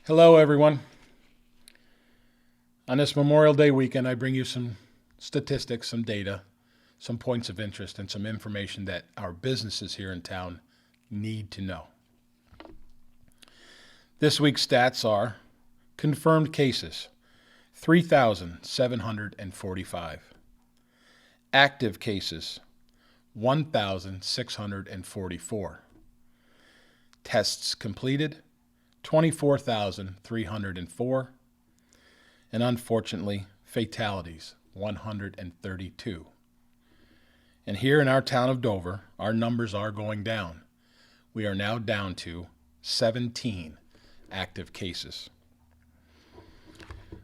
Hello, everyone. On this Memorial Day weekend, I bring you some statistics, some data, some points of interest, and some information that our businesses here in town need to know. This week's stats are confirmed cases, 3,745. Active cases, 1,644. Tests completed, 24,304. And unfortunately, fatalities, 132. And here in our town of Dover, our numbers are going down. We are now down to 17 active cases.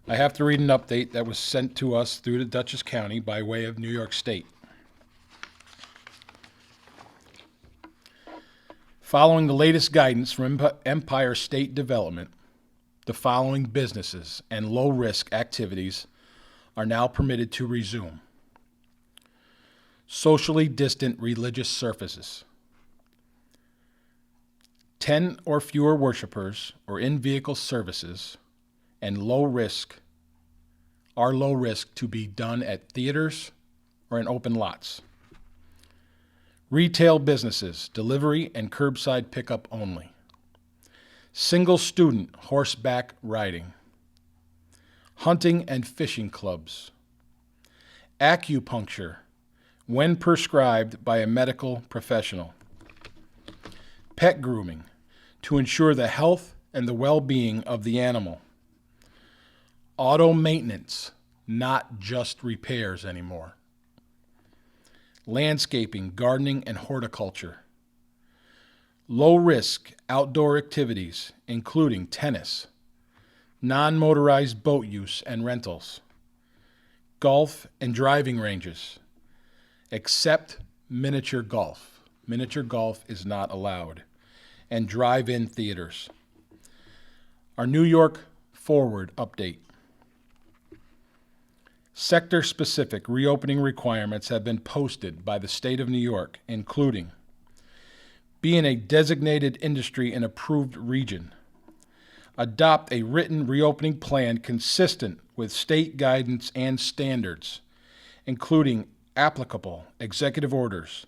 I have to read an update that was sent to us through the Dutchess County by way of New York State. Following the latest guidance from Empire State Development, the following businesses and low-risk activities are now permitted to resume. Socially distant religious services. 10 or fewer worshipers or in-vehicle services and low risk to be done at theaters or in open lots. Retail businesses, delivery and curbside pickup only. Single student horseback riding. Hunting and fishing clubs. Acupuncture, when prescribed by a medical professional. Pet grooming, to ensure the health and the well-being of the animal. Auto maintenance, not just repairs anymore. Landscaping, gardening, and horticulture. Low-risk outdoor activities, including tennis, non-motorized boat use and rentals, golf and driving ranges, except miniature golf. Miniature golf is not allowed, and drive-in theaters. Our New York Forward update. Sector-specific reopening requirements have been posted by the state of New York, including being a designated industry and approved region. Adopt a written reopening plan consistent with state guidance and standards, including applicable executive orders.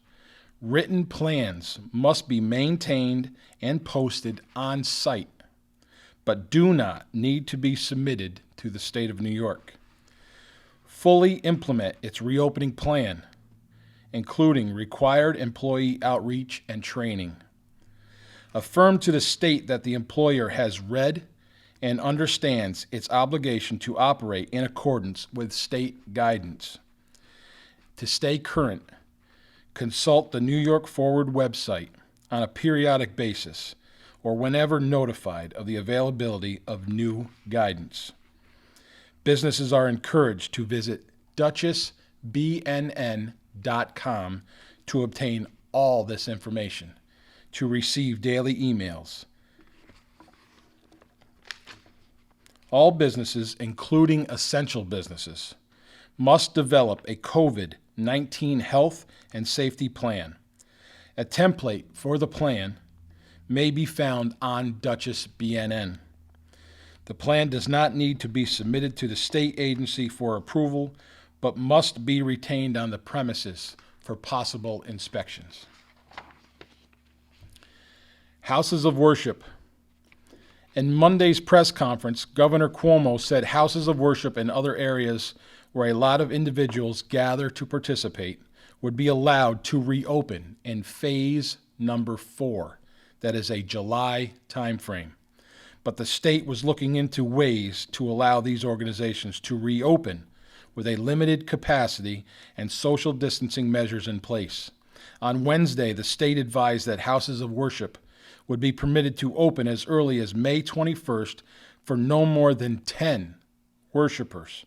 Written plans must be maintained and posted on site, but do not need to be submitted to the state of New York. Fully implement its reopening plan, including required employee outreach and training. Affirm to the state that the employer has read and understands its obligation to operate in accordance with state guidance. To stay current, consult the New York Forward website on a periodic basis or whenever notified of the availability of new guidance. Businesses are encouraged to visit DutchessBNN.com to obtain all this information, to receive daily emails. All businesses, including essential businesses, must develop a COVID-19 health and safety plan. A template for the plan may be found on Dutchess BNN. The plan does not need to be submitted to the state agency for approval, but must be retained on the premises for possible inspections. Houses of worship. In Monday's press conference, Governor Cuomo said houses of worship in other areas where a lot of individuals gather to participate would be allowed to reopen in phase number 4. That is a July timeframe. But the state was looking into ways to allow these organizations to reopen with a limited capacity and social distancing measures in place. On Wednesday, the state advised that houses of worship would be permitted to open as early as May 21st for no more than 10 worshipers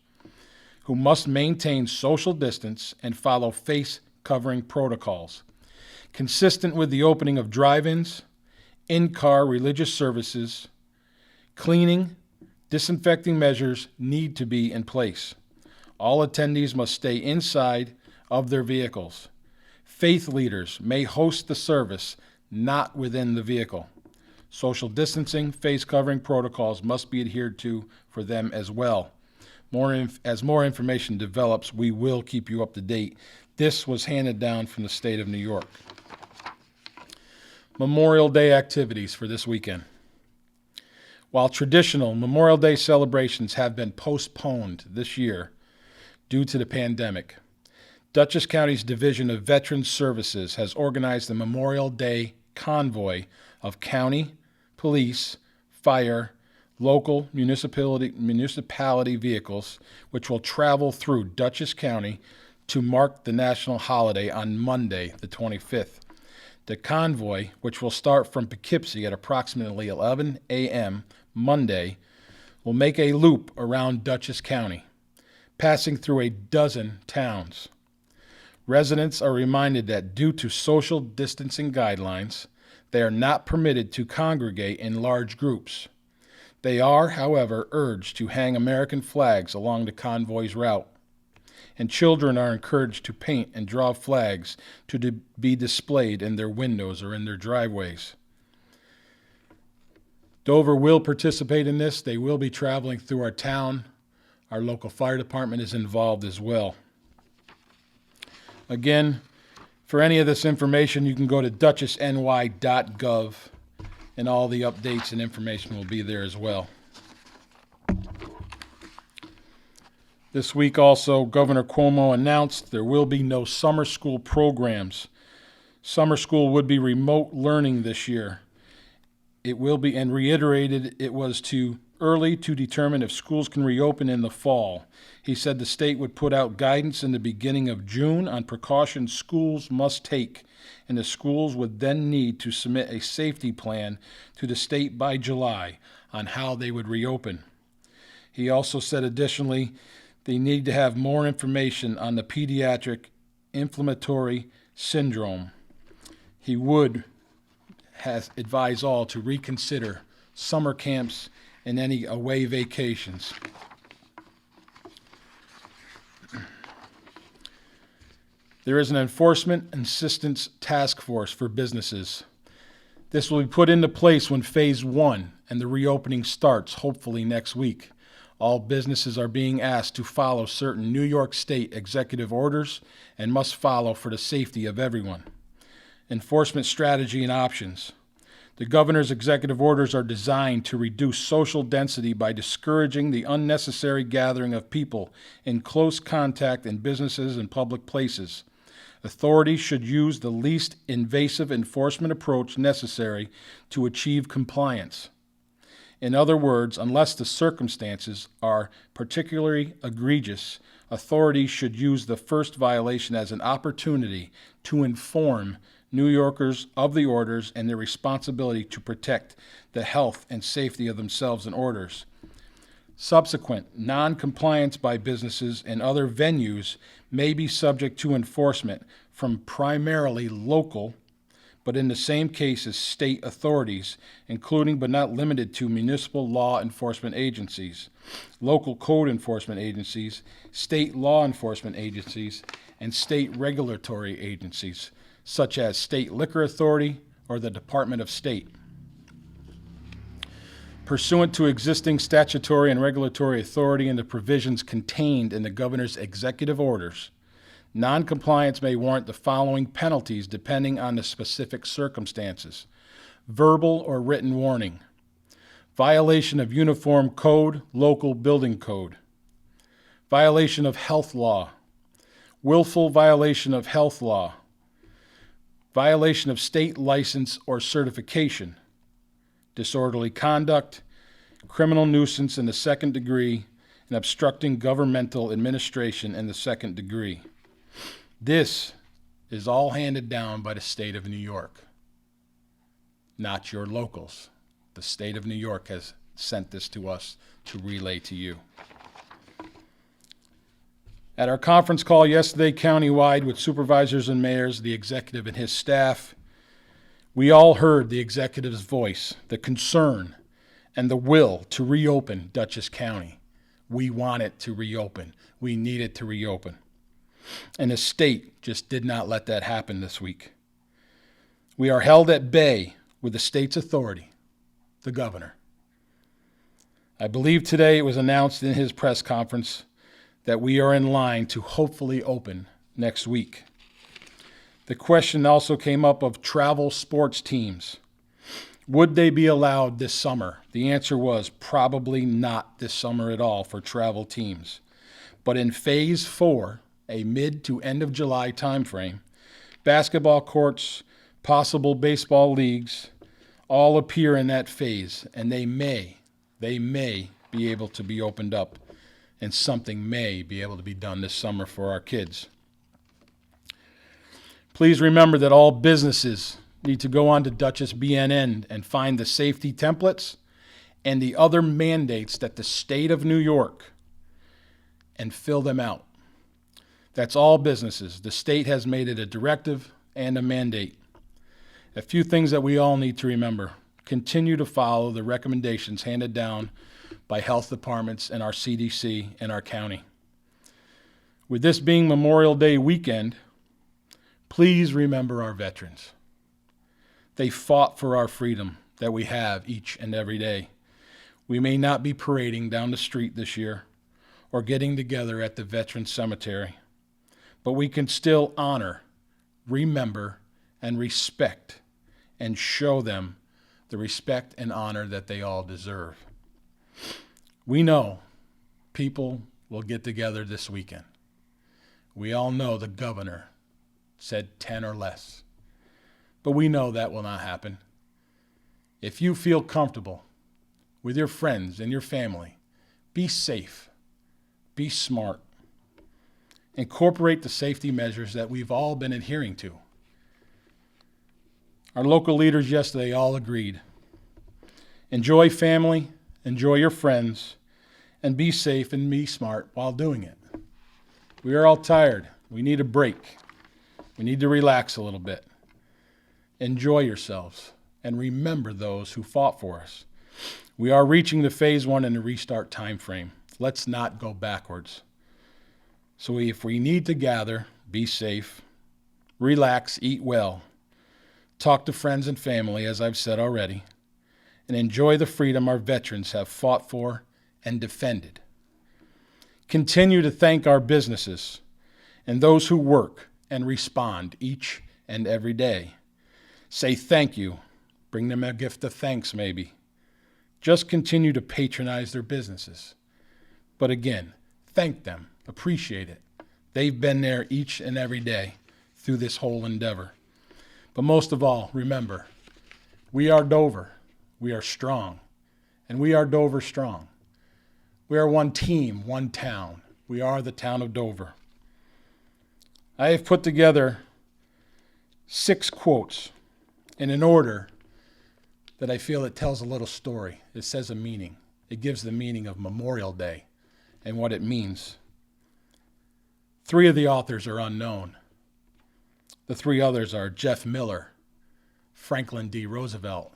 who must maintain social distance and follow face covering protocols. Consistent with the opening of drive-ins, in-car religious services, cleaning, disinfecting measures need to be in place. All attendees must stay inside of their vehicles. Faith leaders may host the service not within the vehicle. Social distancing, face covering protocols must be adhered to for them as well. As more information develops, we will keep you up to date. This was handed down from the state of New York. Memorial Day activities for this weekend. While traditional Memorial Day celebrations have been postponed this year due to the pandemic, Dutchess County's Division of Veterans Services has organized the Memorial Day convoy of county, police, fire, local municipality vehicles, which will travel through Dutchess County to mark the national holiday on Monday, the 25th. The convoy, which will start from Poughkeepsie at approximately 11 a.m. Monday, will make a loop around Dutchess County, passing through a dozen towns. Residents are reminded that due to social distancing guidelines, they are not permitted to congregate in large groups. They are, however, urged to hang American flags along the convoy's route, and children are encouraged to paint and draw flags to be displayed in their windows or in their driveways. Dover will participate in this. They will be traveling through our town. Our local fire department is involved as well. Again, for any of this information, you can go to dutchessny.gov, and all the updates and information will be there as well. This week also, Governor Cuomo announced there will be no summer school programs. Summer school would be remote learning this year. It will be, and reiterated it was too early to determine if schools can reopen in the fall. He said the state would put out guidance in the beginning of June on precautions schools must take, and the schools would then need to submit a safety plan to the state by July on how they would reopen. He also said additionally they need to have more information on the pediatric inflammatory syndrome. He would advise all to reconsider summer camps and any away vacations. There is an enforcement assistance task force for businesses. This will be put into place when phase 1 and the reopening starts, hopefully next week. All businesses are being asked to follow certain New York State executive orders and must follow for the safety of everyone. Enforcement strategy and options. The governor's executive orders are designed to reduce social density by discouraging the unnecessary gathering of people in close contact in businesses and public places. Authorities should use the least invasive enforcement approach necessary to achieve compliance. In other words, unless the circumstances are particularly egregious, authorities should use the first violation as an opportunity to inform New Yorkers of the orders and their responsibility to protect the health and safety of themselves and orders. Subsequent non-compliance by businesses and other venues may be subject to enforcement from primarily local, but in the same cases, state authorities, including but not limited to municipal law enforcement agencies, local code enforcement agencies, state law enforcement agencies, and state regulatory agencies, such as State Liquor Authority or the Department of State. Pursuant to existing statutory and regulatory authority and the provisions contained in the governor's executive orders, noncompliance may warrant the following penalties depending on the specific circumstances: verbal or written warning, violation of uniform code, local building code, violation of health law, willful violation of health law, violation of state license or certification, disorderly conduct, criminal nuisance in the second degree, and obstructing governmental administration in the second degree. This is all handed down by the state of New York, not your locals. The state of New York has sent this to us to relay to you. At our conference call yesterday countywide with supervisors and mayors, the executive and his staff, we all heard the executive's voice, the concern, and the will to reopen Dutchess County. We want it to reopen. We need it to reopen. And the state just did not let that happen this week. We are held at bay with the state's authority. the governor. I believe today it was announced in his press conference that we are in line to hopefully open next week. The question also came up of travel sports teams. Would they be allowed this summer? The answer was probably not this summer at all for travel teams. But in phase 4, a mid to end of July timeframe, basketball courts, possible baseball leagues, all appear in that phase, and they may be able to be opened up, and something may be able to be done this summer for our kids. Please remember that all businesses need to go on to Duchess BNN and find the safety templates and the other mandates that the state of New York and fill them out. That's all businesses. The state has made it a directive and a mandate. A few things that we all need to remember. Continue to follow the recommendations handed down by health departments and our CDC and our county. With this being Memorial Day weekend, please remember our veterans. They fought for our freedom that we have each and every day. We may not be parading down the street this year or getting together at the Veterans Cemetery, but we can still honor, remember, and respect, and show them the respect and honor that they all deserve. We know people will get together this weekend. We all know the governor said 10 or less, but we know that will not happen. If you feel comfortable with your friends and your family, be safe, be smart, incorporate the safety measures that we've all been adhering to. Our local leaders yesterday all agreed. Enjoy family, enjoy your friends, and be safe and be smart while doing it. We are all tired. We need a break. We need to relax a little bit. Enjoy yourselves and remember those who fought for us. We are reaching the phase 1 and the restart time frame. Let's not go backwards. So if we need to gather, be safe, relax, eat well, talk to friends and family, as I've said already, and enjoy the freedom our veterans have fought for and defended. Continue to thank our businesses and those who work and respond each and every day. Say thank you. Bring them a gift of thanks, maybe. Just continue to patronize their businesses. But again, thank them. Appreciate it. They've been there each and every day through this whole endeavor. But most of all, remember, we are Dover. We are strong. And we are Dover strong. We are one team, one town. We are the town of Dover. I have put together 6 quotes in an order that I feel it tells a little story. It says a meaning. It gives the meaning of Memorial Day and what it means. 3 of the authors are unknown. The 3 others are Jeff Miller, Franklin D. Roosevelt,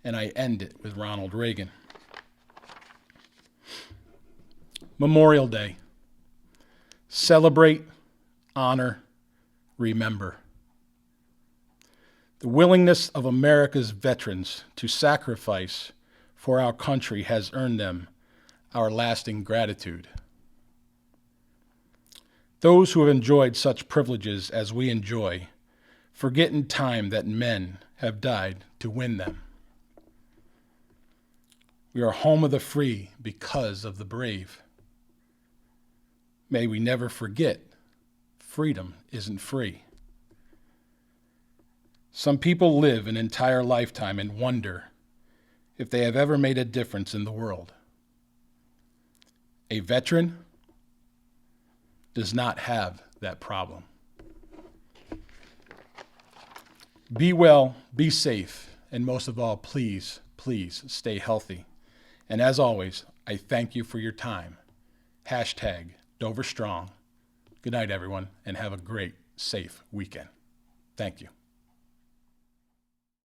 and I end it with Ronald Reagan. Memorial Day. Celebrate, honor, remember. The willingness of America's veterans to sacrifice for our country has earned them our lasting gratitude. Those who have enjoyed such privileges as we enjoy forget in time that men have died to win them. We are home of the free because of the brave. May we never forget, freedom isn't free. Some people live an entire lifetime and wonder if they have ever made a difference in the world. A veteran does not have that problem. Be well, be safe, and most of all, please, please stay healthy. And as always, I thank you for your time. Hashtag Dover Strong. Good night, everyone, and have a great, safe weekend. Thank you.